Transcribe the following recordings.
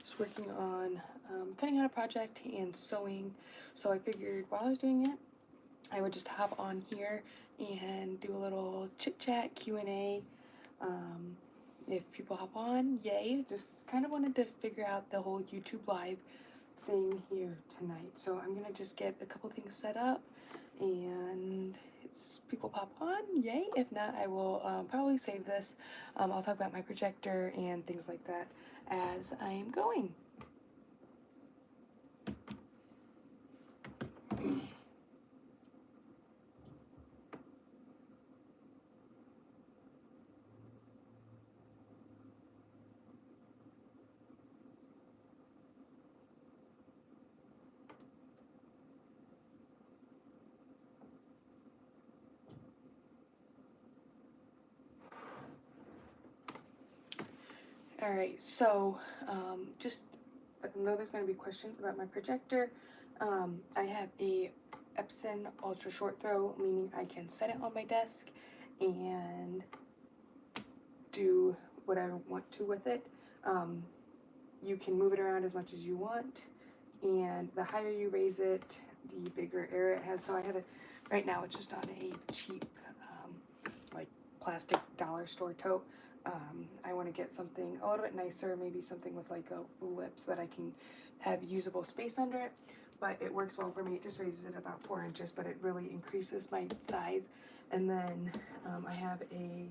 just working on cutting out a project and sewing. So I figured while I was doing it, I would just hop on here and do a little chit chat Q&A. If people hop on, yay! Just kind of wanted to figure out the whole YouTube live thing here tonight. So I'm gonna just get a couple things set up, and people pop on, yay! If not, I will probably save this. I'll talk about my projector and things like that as I am going. All right, so just I know there's going to be questions about my projector. I have a Epson Ultra Short Throw, meaning I can set it on my desk and do what I want to with it. You can move it around as much as you want, and the higher you raise it, the bigger area it has. So I have it right now. It's just on a cheap, like plastic dollar store tote. I want to get something a little bit nicer, maybe something with like a lip so that I can have usable space under it. But it works well for me. It just raises it about 4 inches, but it really increases my size. And then I have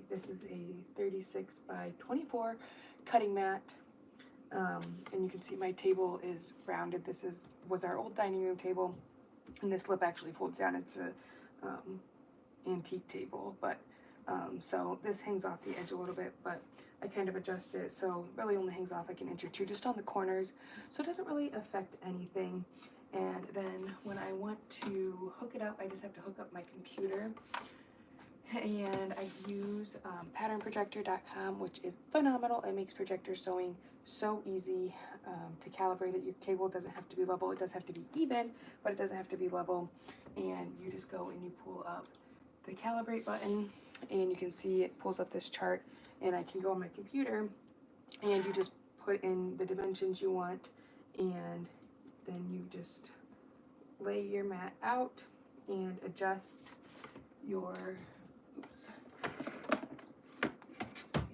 this is a 36 by 24 cutting mat. And you can see my table is rounded. This was our old dining room table, and this lip actually folds down. It's a antique table, but so this hangs off the edge a little bit, but I kind of adjust it so it really only hangs off like an inch or two just on the corners, so it doesn't really affect anything. And then when I want to hook it up, I just have to hook up my computer, and I use patternprojector.com, which is phenomenal. It makes projector sewing so easy to calibrate it. Your cable doesn't have to be level. It does have to be even, but it doesn't have to be level. And you just go and you pull up the calibrate button, and you can see it pulls up this chart, and I can go on my computer and you just put in the dimensions you want, and then you just lay your mat out and adjust your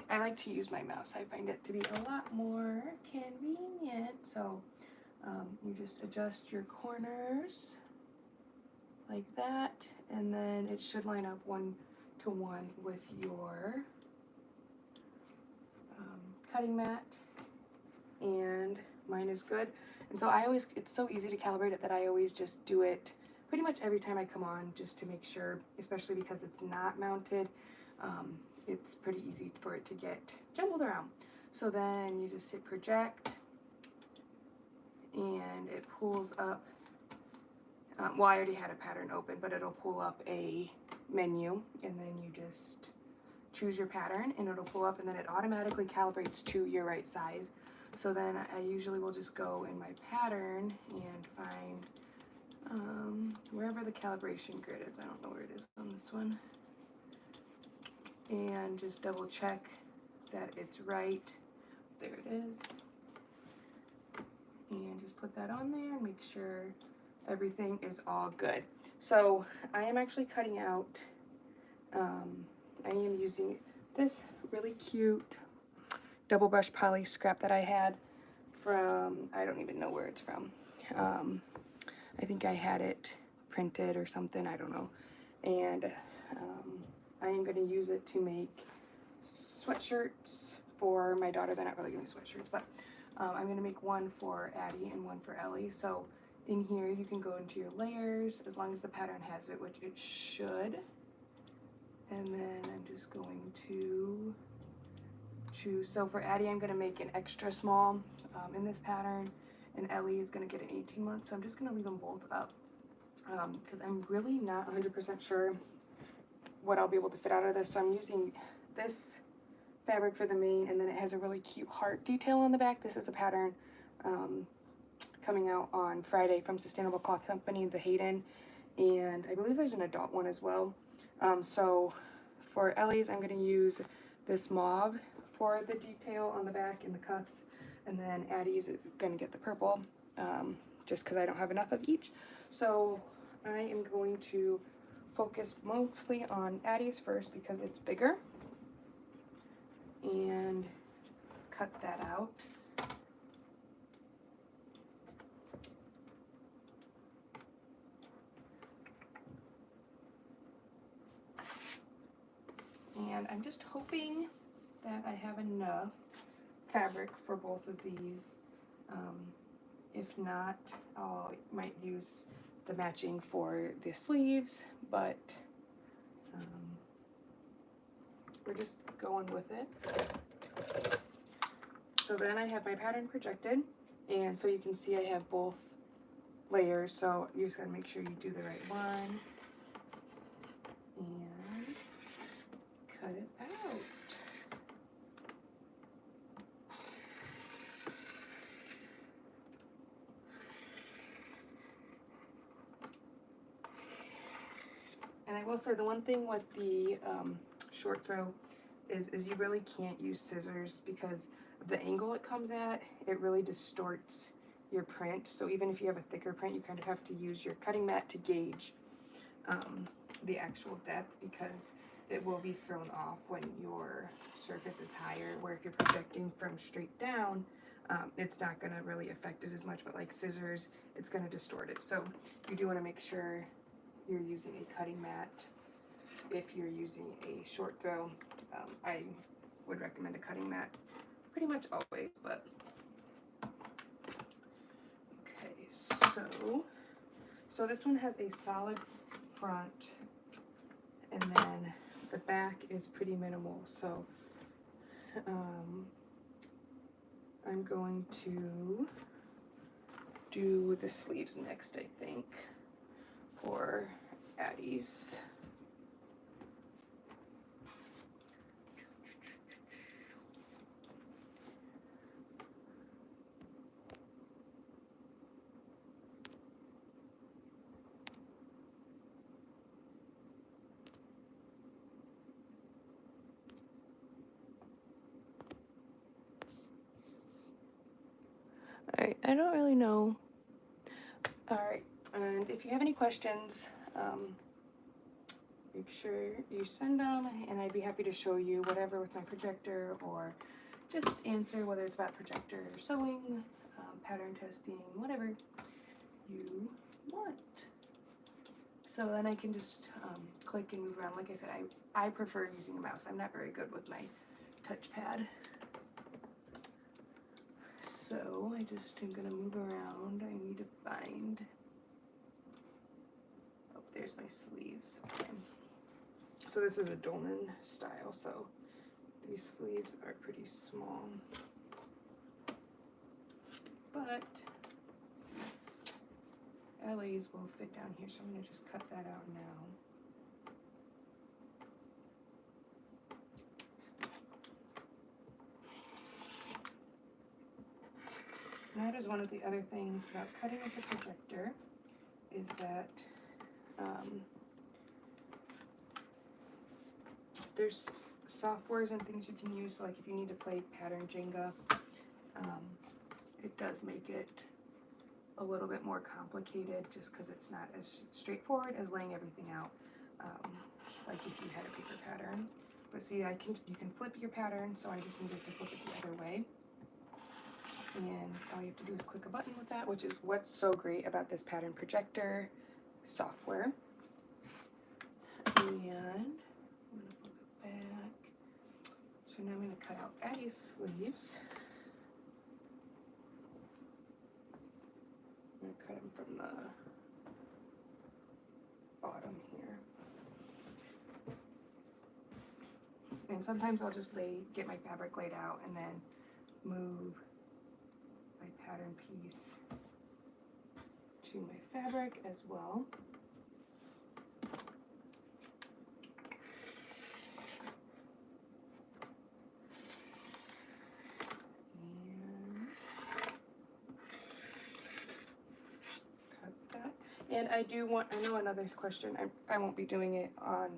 I like to use my mouse. I find it to be a lot more convenient. So you just adjust your corners like that, and then it should line up 1 to 1 with your cutting mat, and mine is good. And so it's so easy to calibrate it that I always just do it pretty much every time I come on, just to make sure, especially because it's not mounted. It's pretty easy for it to get jumbled around. So then you just hit project, and it pulls up, well, I already had a pattern open, but it'll pull up a menu, and then you just choose your pattern, and it'll pull up, and then it automatically calibrates to your right size. So then I usually will just go in my pattern and find wherever the calibration grid is. I don't know where it is on this one. And just double check that it's right. There it is. And just put that on there and make sure everything is all good. So I am actually cutting out, I am using this really cute double brush poly scrap that I had from, I don't even know where it's from. I think I had it printed or something, I don't know. And I am going to use it to make sweatshirts for my daughter. They're not really going to be sweatshirts, but I'm going to make one for Addie and one for Ellie. So in here you can go into your layers as long as the pattern has it, which it should. And then I'm just going to choose. So for Addie, I'm going to make an extra small in this pattern, and Ellie is going to get an 18 month. So I'm just going to leave them both up because I'm really not 100% sure what I'll be able to fit out of this. So I'm using this fabric for the mane, and then it has a really cute heart detail on the back. This is a pattern coming out on Friday from Sustainable Cloth Company, the Hayden, and I believe there's an adult one as well. So for Ellie's, I'm going to use this mauve for the detail on the back and the cuffs. and then Addie's gonna get the purple, just because I don't have enough of each. So I am going to focus mostly on Addie's first because it's bigger, and cut that out. And I'm just hoping that I have enough fabric for both of these. If not, I might use the matching for the sleeves, but we're just going with it. So then I have my pattern projected, and so you can see I have both layers, so you just gotta make sure you do the right one and cut it out. And I will say the one thing with the short throw is you really can't use scissors because of the angle it comes at. It really distorts your print. So even if you have a thicker print, you kind of have to use your cutting mat to gauge the actual depth, because it will be thrown off when your surface is higher, where if you're projecting from straight down, it's not going to really affect it as much, but like scissors, it's going to distort it. So you do want to make sure you're using a cutting mat. If you're using a short throw, I would recommend a cutting mat pretty much always, but okay, so this one has a solid front, and then the back is pretty minimal, so I'm going to do the sleeves next, I think, for Addie's. Alright, I don't really know. Alright, and if you have any questions, make sure you send them, and I'd be happy to show you whatever with my projector, or just answer whether it's about projector or sewing, pattern testing, whatever you want. So then I can just click and move around. Like I said, I prefer using a mouse. I'm not very good with my touchpad. So I just am gonna move around. I need to find, oh, there's my sleeves. Okay. So this is a dolman style, so these sleeves are pretty small. But let's see, LA's will fit down here, so I'm gonna just cut that out now. And that is one of the other things about cutting with the projector, is that there's softwares and things you can use. Like if you need to play pattern Jenga, it does make it a little bit more complicated, just because it's not as straightforward as laying everything out, like if you had a paper pattern. But see, you can flip your pattern, so I just needed to flip it the other way. And all you have to do is click a button with that, which is what's so great about this pattern projector software. And I'm gonna flip it back. So now I'm gonna cut out Addie's sleeves. I'm gonna cut them from the bottom here. And sometimes I'll just get my fabric laid out and then move my pattern piece to my fabric as well. And cut that. And I know another question, I won't be doing it on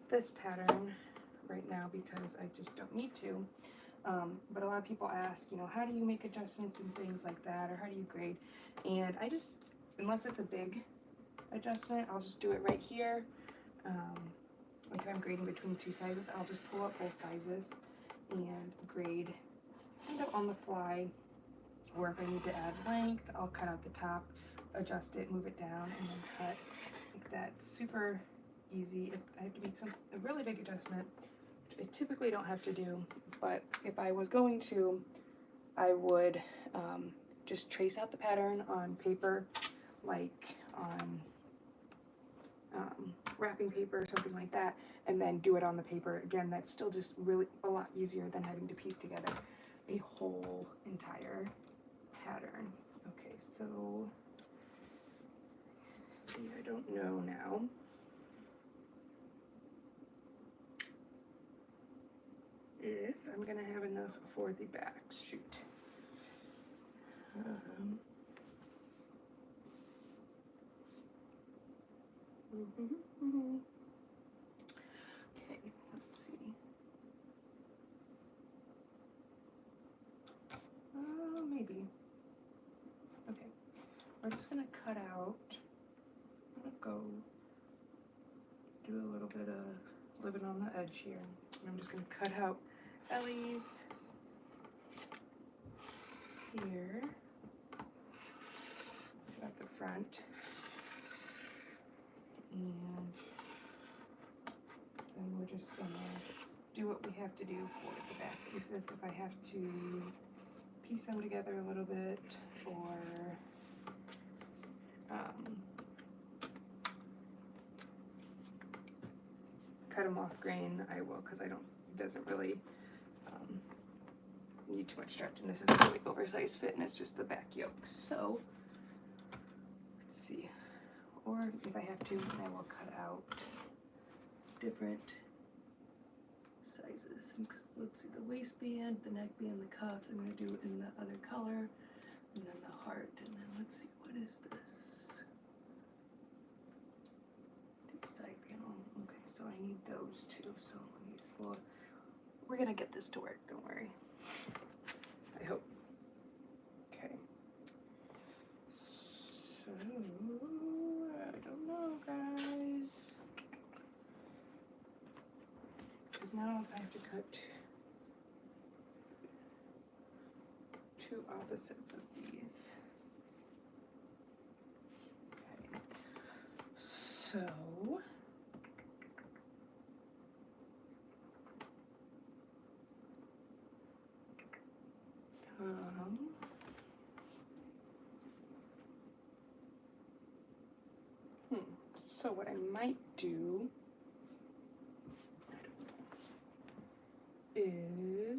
this pattern right now because I just don't need to. But a lot of people ask, you know, how do you make adjustments and things like that, or how do you grade? And I just, unless it's a big adjustment, I'll just do it right here. Like if I'm grading between two sizes, I'll just pull up both sizes and grade kind of on the fly. Or if I need to add length, I'll cut out the top, adjust it, move it down, and then cut like that. Super easy. If I have to make a really big adjustment, which I typically don't have to do, but if I was going to, I would just trace out the pattern on paper, like on wrapping paper or something like that, and then do it on the paper. Again, that's still just really a lot easier than having to piece together a whole entire pattern. Okay, so see, I don't know now. If I'm gonna have enough for the backs. Shoot. Okay, let's see. Maybe. Okay, we're just gonna cut out. I'm gonna go do a little bit of living on the edge here. I'm just gonna cut out Ellie's here. Cut out the front. And then we're just gonna do what we have to do for the back pieces. If I have to piece them together a little bit, or cut them off grain, I will, because it doesn't really need too much stretch, and this is a really oversized fit, and it's just the back yoke. So let's see, or if I have to, I will cut out different sizes. Let's see, the waistband, the neckband, the cuffs, I'm going to do it in the other color, and then the heart, and then let's see, what is this? The side panel. Okay, so I need those two, so we're going to get this to work, don't worry. I hope. Okay. So, I don't know, guys. Because now I have to cut two opposites of these. Okay. So, so what I might do is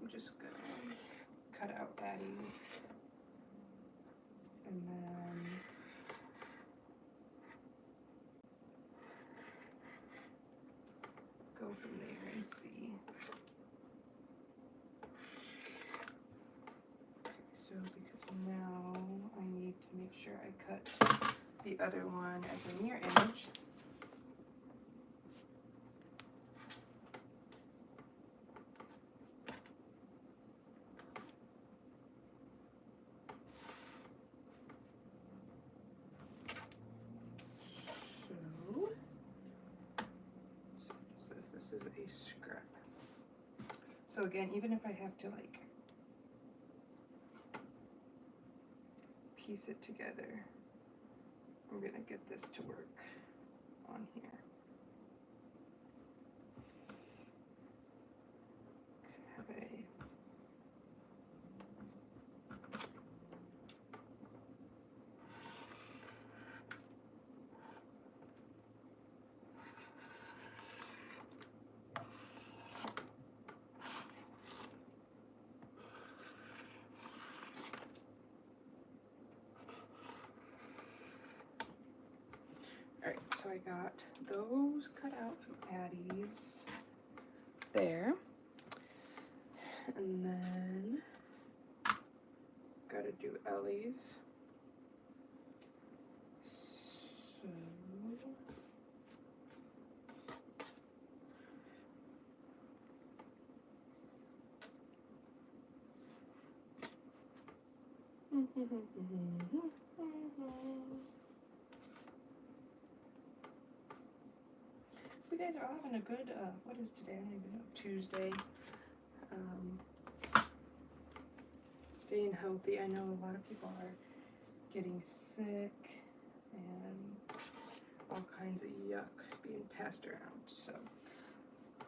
I'm just gonna cut out Addie's, and then go from there and see. So because now I need to make sure I cut the other one as a mirror image. This is a scrap. So again, even if I have to like piece it together, I'm gonna get this to work on here. Okay. Alright, so I got those cut out from Addie's there. And then gotta do Ellie's. So you guys are all having a good, what is today? I don't even know, Tuesday. Staying healthy. I know a lot of people are getting sick and all kinds of yuck being passed around. So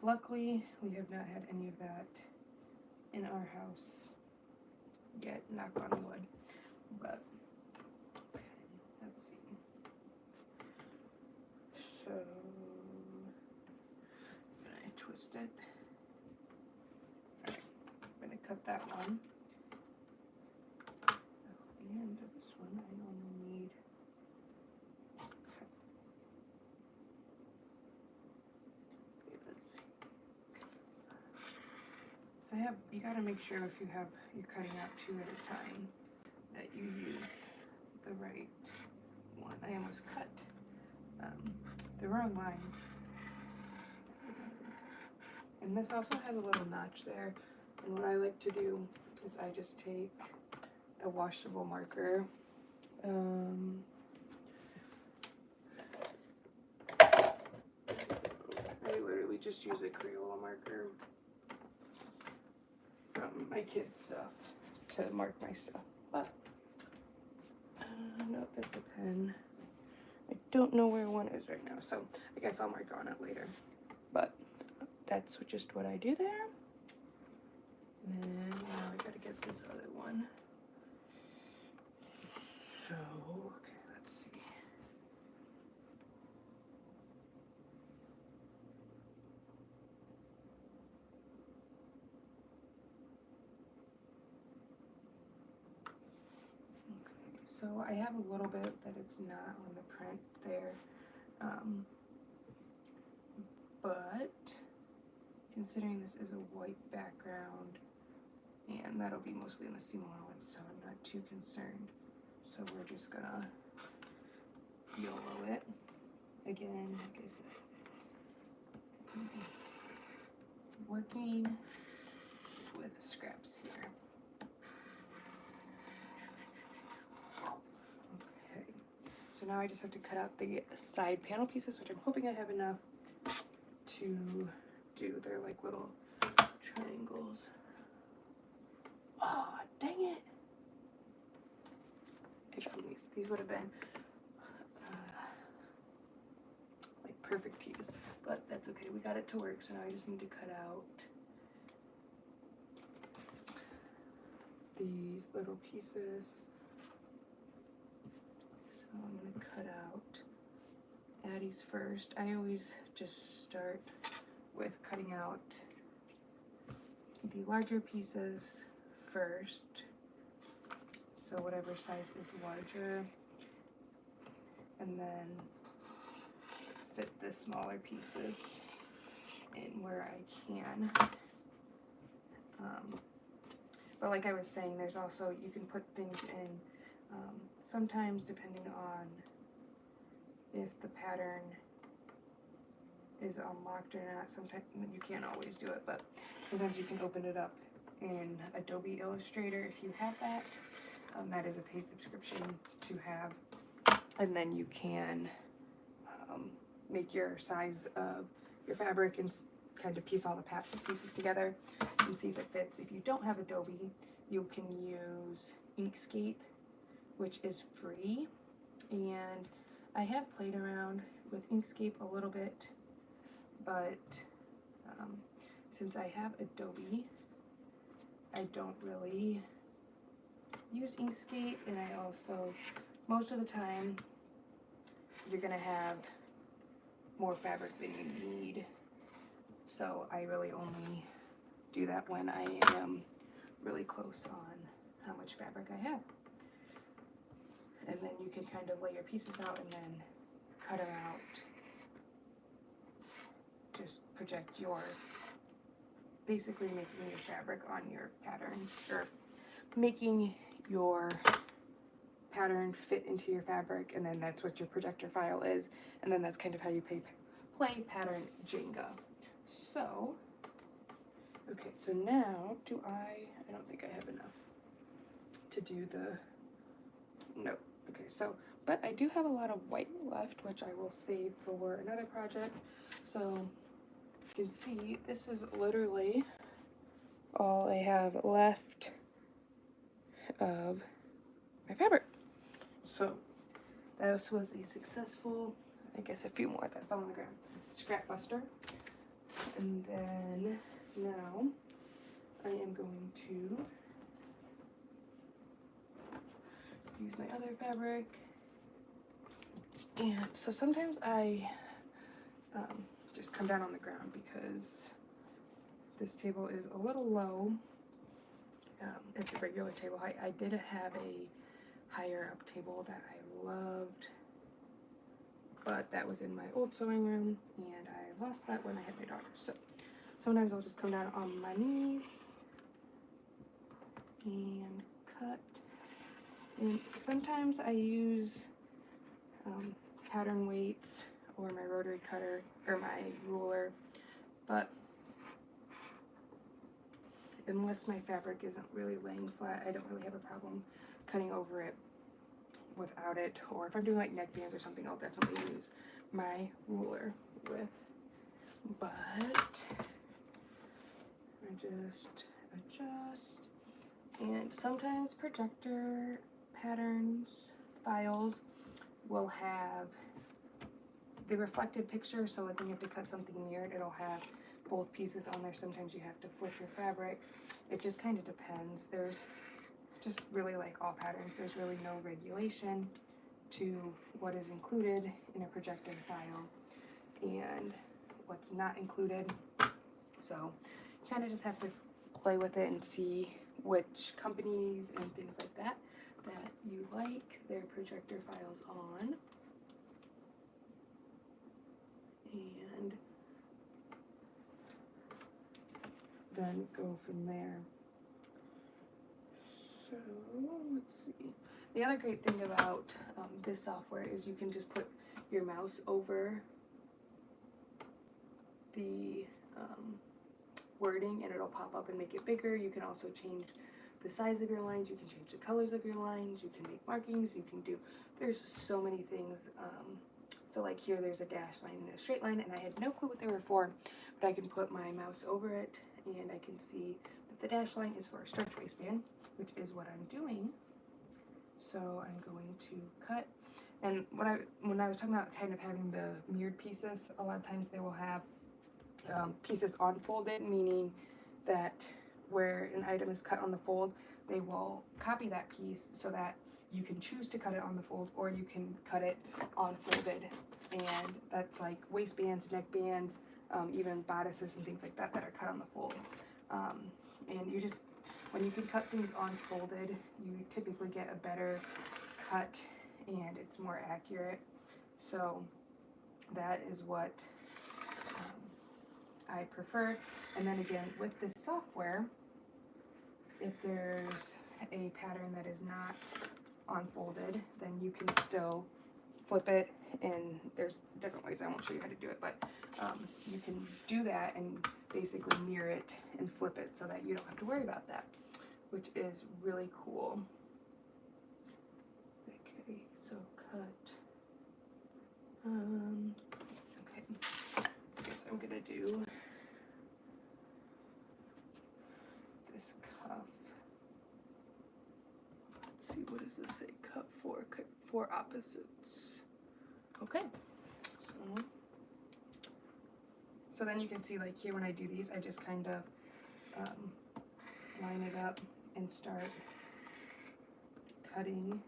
luckily we have not had any of that in our house yet, knock on wood. But okay, let's see. So I twist it. Alright, I'm gonna cut that one. And this one I only need. Okay. Okay, let's see. So I have, you gotta make sure if you're cutting out 2 at a time that you use the right one. I almost cut the wrong line. And this also has a little notch there. And what I like to do is I just take a washable marker. I literally just use a Crayola marker from my kids' stuff to mark my stuff. But no, that's a pen. I don't know where one is right now, so I guess I'll mark on it later. But that's just what I do there. And then now I gotta get this other one. So, okay, let's see. Okay, so I have a little bit that it's not on the print there. But considering this is a white background, and that'll be mostly in the Simona one, so I'm not too concerned. So we're just gonna YOLO it. Again, like I said, working with scraps here. Okay, so now I just have to cut out the side panel pieces, which I'm hoping I have enough to do. They're like little triangles. Oh, dang it. I found these would have been like perfect to use, but that's okay. We got it to work, so now I just need to cut out these little pieces. So I'm gonna cut out Addie's first. I always just start with cutting out the larger pieces first, so whatever size is larger, and then fit the smaller pieces in where I can. But like I was saying, there's also, you can put things in, sometimes depending on if the pattern is unlocked or not. Sometimes you can't always do it, but sometimes you can open it up in Adobe Illustrator if you have that. That is a paid subscription to have, and then you can make your size of your fabric and kind of piece all the pieces together and see if it fits. If you don't have Adobe, you can use Inkscape, which is free, and I have played around with Inkscape a little bit, but since I have Adobe, I don't really use Inkscape, and I also, most of the time, you're gonna have more fabric than you need, so I really only do that when I am really close on how much fabric I have. And then you can kind of lay your pieces out and then cut them out just project your, basically making your fabric on your pattern, or making your pattern fit into your fabric, and then that's what your projector file is, and then that's kind of how you play pattern Jenga. So, okay, so now I don't think I have enough to do no, okay, so, but I do have a lot of white left, which I will save for another project. So you can see this is literally all I have left of my fabric. So this was a successful, I guess a few more that fell on the ground, scrap buster. And then now I am going to use my other fabric. And so sometimes I just come down on the ground because this table is a little low. It's a regular table height. I did have a higher up table that I loved, but that was in my old sewing room, and I lost that when I had my daughter. So sometimes I'll just come down on my knees and cut. And sometimes I use pattern weights or my rotary cutter or my ruler, but unless my fabric isn't really laying flat, I don't really have a problem cutting over it without it. Or if I'm doing like neckbands or something, I'll definitely use my ruler with. But I just adjust. And sometimes projector patterns files will have the reflected picture, so like when you have to cut something mirrored, it'll have both pieces on there. Sometimes you have to flip your fabric. It just kind of depends. There's just really, like all patterns, there's really no regulation to what is included in a projector file and what's not included. So you kind of just have to play with it and see which companies and things like that you like their projector files on. And then go from there. So let's see. The other great thing about this software is you can just put your mouse over the wording and it'll pop up and make it bigger. You can also change the size of your lines, you can change the colors of your lines, you can make markings, you can do, there's so many things. So like here there's a dash line and a straight line, and I had no clue what they were for, but I can put my mouse over it and I can see that the dash line is for a stretch waistband, which is what I'm doing. So I'm going to cut. And when I was talking about kind of having the mirrored pieces, a lot of times they will have pieces unfolded, meaning that where an item is cut on the fold, they will copy that piece so that you can choose to cut it on the fold, or you can cut it unfolded. And that's like waistbands, neckbands, even bodices and things like that that are cut on the fold. And you just, when you can cut things unfolded, you typically get a better cut and it's more accurate. So that is what I prefer. And then again, with this software, if there's a pattern that is not unfolded, then you can still flip it, and there's different ways. I won't show you how to do it, but you can do that and basically mirror it and flip it so that you don't have to worry about that, which is really cool. Okay, so cut. Okay, so I'm gonna do this cuff. Let's see, what does this say? Cut four opposites. Okay, so then you can see, like here when I do these, I just kind of line it up and start cutting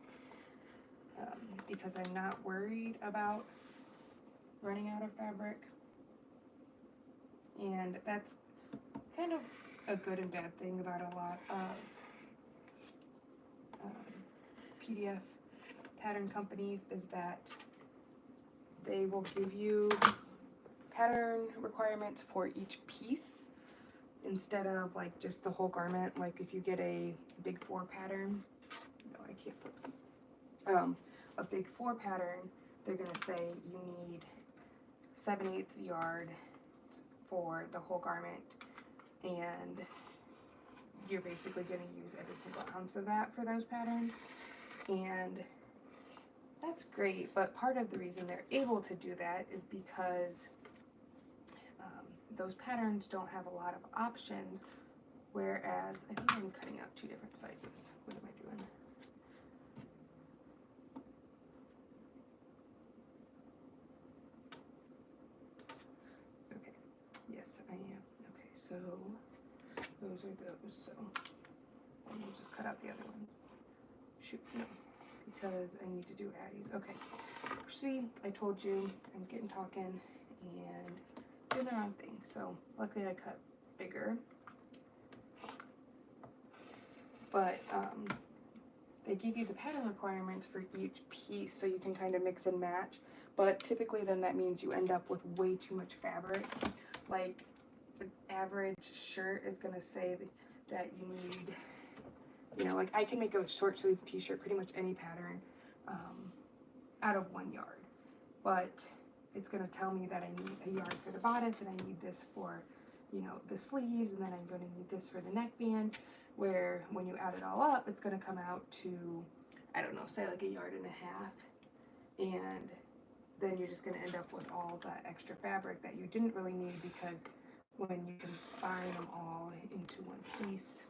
because I'm not worried about running out of fabric. And that's kind of a good and bad thing about a lot of PDF pattern companies, is that they will give you pattern requirements for each piece instead of like just the whole garment. Like if you get a big 4 pattern, no, I can't flip it. A big 4 pattern, they're gonna say you need 7/8 yard for the whole garment, and you're basically going to use every single ounce of that for those patterns, and that's great. But part of the reason they're able to do that is because those patterns don't have a lot of options, whereas I think I'm cutting out 2 different sizes. What am I doing? Okay, yes I am. Okay, so those are those, so and we'll just cut out the other ones. Shoot, no, because I need to do Addie's. Okay, see, I told you I'm getting talking and doing the wrong thing. So luckily I cut bigger, but they give you the pattern requirements for each piece so you can kind of mix and match. But typically then that means you end up with way too much fabric. Like an average shirt is going to say that you need, you know, like I can make a short sleeve t-shirt, pretty much any pattern, out of 1 yard. But it's going to tell me that I need a yard for the bodice, and I need this for, you know, the sleeves, and then I'm going to need this for the neckband, where when you add it all up, it's going to come out to, I don't know, say like 1.5 yards. And then you're just going to end up with all that extra fabric that you didn't really need, because when you combine them all into one piece,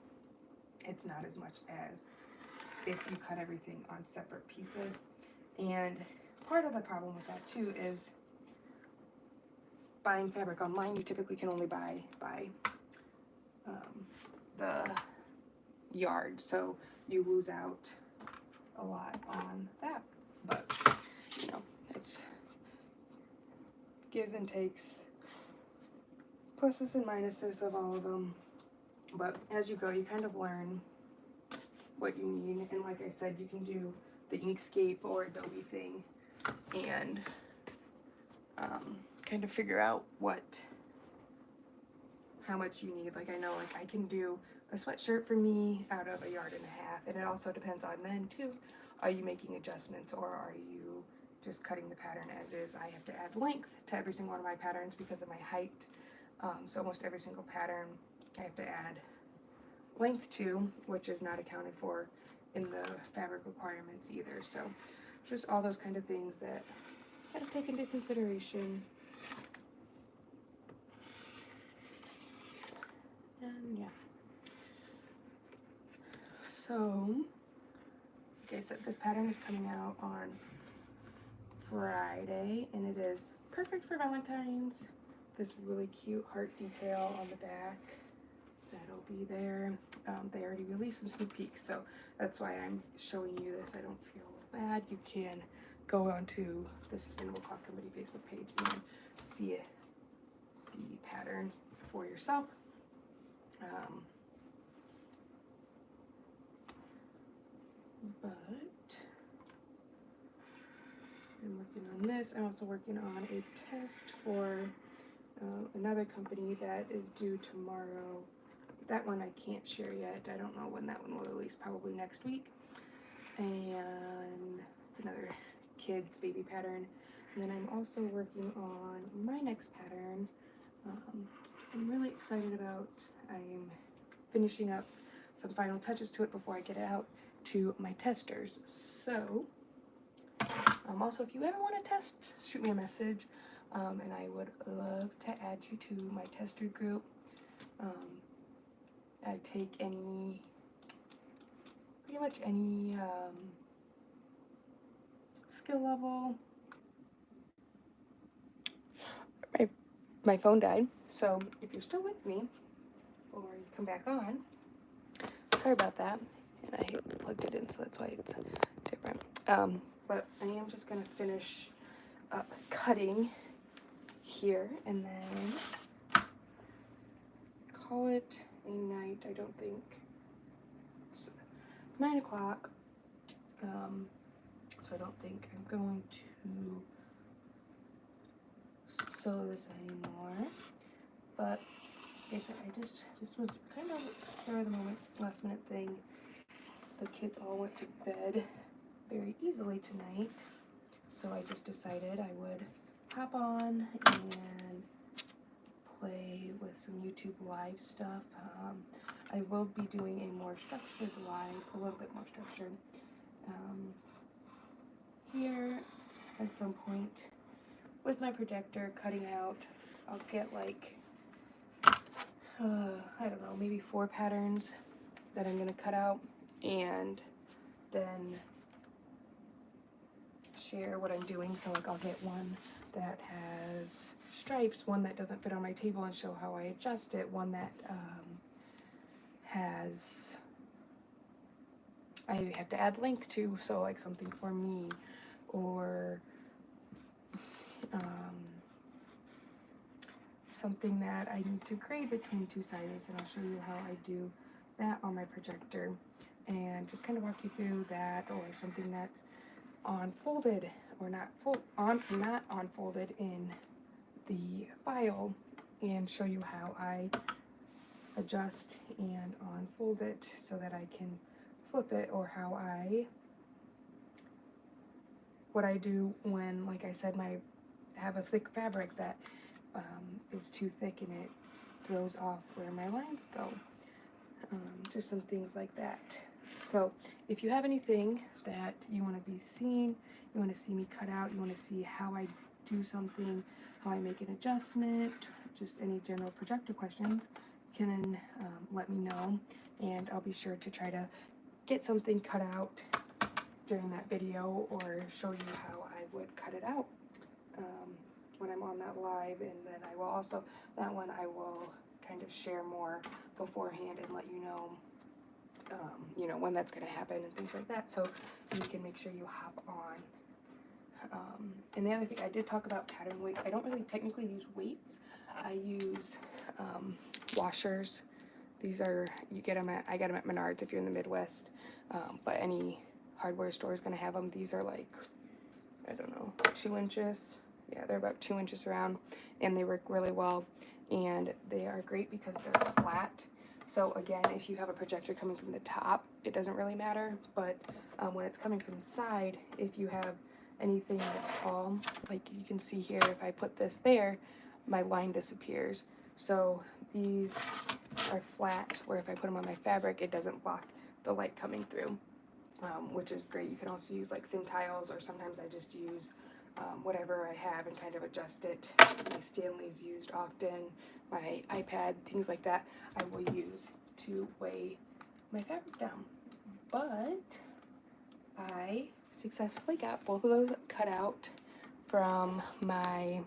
it's not as much as if you cut everything on separate pieces. And part of the problem with that too is buying fabric online. You typically can only buy the yard, so you lose out a lot on that. But you know, it's gives and takes, pluses and minuses of all of them. But as you go, you kind of learn what you need, and like I said, you can do the Inkscape or Adobe thing and kind of figure out how much you need. Like I know, like I can do a sweatshirt for me out of 1.5 yards, and it also depends on then too, are you making adjustments or are you just cutting the pattern as is? I have to add length to every single one of my patterns because of my height, so almost every single pattern I have to add length to, which is not accounted for in the fabric requirements either. So just all those kind of things that I have to take into consideration. And yeah, so like I said, this pattern is coming out on Friday, and it is perfect for Valentine's. This really cute heart detail on the back, that'll be there. They already released some sneak peeks, so that's why I'm showing you this. I don't feel bad. You can go onto the Sustainable Cloth Company Facebook page and see the pattern for yourself. But I'm working on this. I'm also working on a test for another company that is due tomorrow. That one I can't share yet. I don't know when that one will release, probably next week. And it's another kids baby pattern. And then I'm also working on my next pattern. I'm really excited about. I'm finishing up some final touches to it before I get it out to my testers. So also, if you ever want to test, shoot me a message, and I would love to add you to my tester group. I take pretty much any skill level. My phone died, so if you're still with me or you come back on, sorry about that. And I plugged it in, so that's why it's different. But I am just gonna finish up cutting here and then call it a night. I don't think it's 9 o'clock, so I don't think I'm going to sew this anymore. But like I said, this was kind of spur of the moment, last minute thing. The kids all went to bed very easily tonight, so I just decided I would hop on and play with some YouTube live stuff. I will be doing a more structured live, a little bit more structured, here at some point with my projector, cutting out. I'll get like, I don't know, maybe 4 patterns that I'm gonna cut out, and then share what I'm doing. So like I'll get one that has stripes, one that doesn't fit on my table and show how I adjust it, one that has, I have to add length to, so like something for me, or something that I need to grade between 2 sizes, and I'll show you how I do that on my projector, and just kind of walk you through that, or something that's unfolded or not unfolded in the file, and show you how I adjust and unfold it so that I can flip it, or what I do when, like I said, I have a thick fabric that is too thick and it throws off where my lines go. Just some things like that. So if you have anything that you want to be seen, you want to see me cut out, you want to see how I do something, how I make an adjustment, just any general projector questions, you can let me know, and I'll be sure to try to get something cut out during that video, or show you how I would cut it out when I'm on that live. And then I will also, that one I will kind of share more beforehand and let you know, when that's going to happen and things like that, so you can make sure you hop on. And the other thing, I did talk about pattern weight. I don't really technically use weights. I use washers. These are, I get them at Menards if you're in the Midwest, but any hardware store is going to have them. These are like, I don't know, 2 inches. Yeah, they're about 2 inches around, and they work really well, and they are great because they're flat. So again, if you have a projector coming from the top, it doesn't really matter, but when it's coming from the side, if you have anything that's tall, like you can see here, if I put this there, my line disappears. So these are flat, where if I put them on my fabric, it doesn't block the light coming through, which is great. You can also use like thin tiles, or sometimes I just use whatever I have and kind of adjust it. My Stanley's used often, my iPad, things like that, I will use to weigh my fabric down. But I successfully got both of those cut out from my,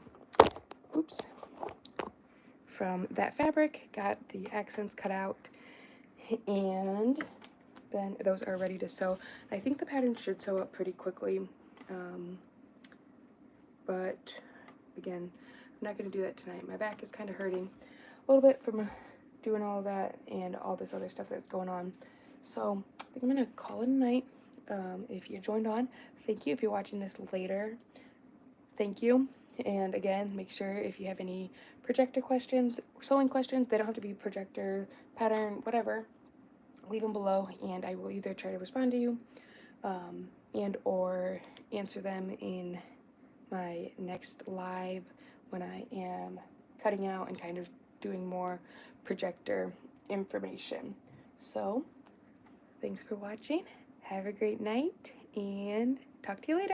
from that fabric, got the accents cut out, and then those are ready to sew. I think the pattern should sew up pretty quickly, but again, I'm not going to do that tonight. My back is kind of hurting a little bit from doing all of that and all this other stuff that's going on. So I think I'm going to call it a night. If you joined on, thank you. If you're watching this later, thank you. And again, make sure if you have any projector questions, sewing questions, they don't have to be projector, pattern, whatever, leave them below, and I will either try to respond to you and or answer them in my next live when I am cutting out and kind of doing more projector information. So thanks for watching. Have a great night, and talk to you later.